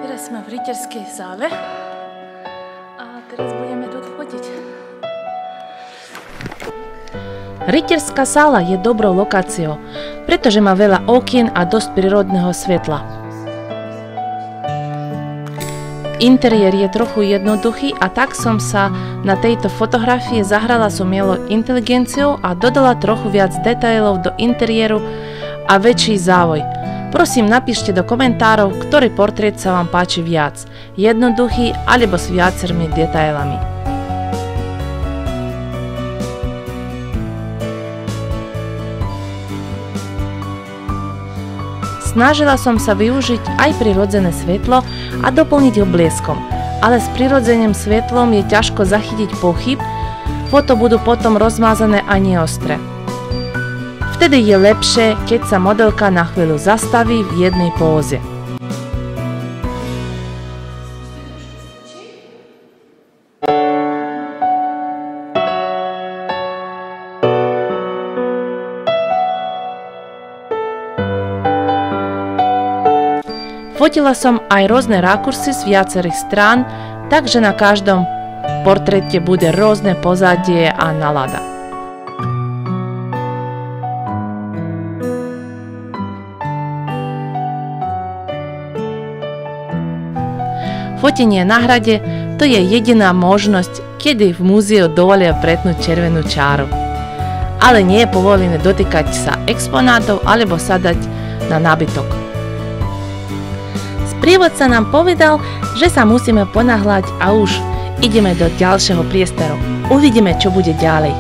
Teraz sme v rytierskej sále a teraz budeme tu chodiť. Rytierská sála je dobrou lokáciou, pretože má veľa okien a dosť prírodného svetla. Interiér je trochu jednoduchý a tak som sa na tejto fotografii zahrala s umelou inteligenciou a dodala trochu viac detailov do interiéru a väčší závoj. Prosím, napíšte do komentárov, ktorý portrét sa vám páči viac, jednoduchý alebo s viacerými detailami. Snažila som sa využiť aj prirodzené svetlo a doplniť ho bleskom, ale s prirodzeným svetlom je ťažko zachytiť pochyb, foto budú potom rozmázané a neostré. Vtedy je lepšie, keď sa modelka na chvíľu zastaví v jednej póze. Fotila som aj rôzne rakursy z viacerých strán, takže na každom portréte bude rôzne pozadie a nálada. Fotenie na hrade to je jediná možnosť, kedy v múzeu dovolia pretnúť červenú čáru. Ale nie je povolené dotýkať sa exponátov alebo sadať na nábytok. Sprievodca nám povedal, že sa musíme ponáhľať a už ideme do ďalšieho priestoru. Uvidíme, čo bude ďalej.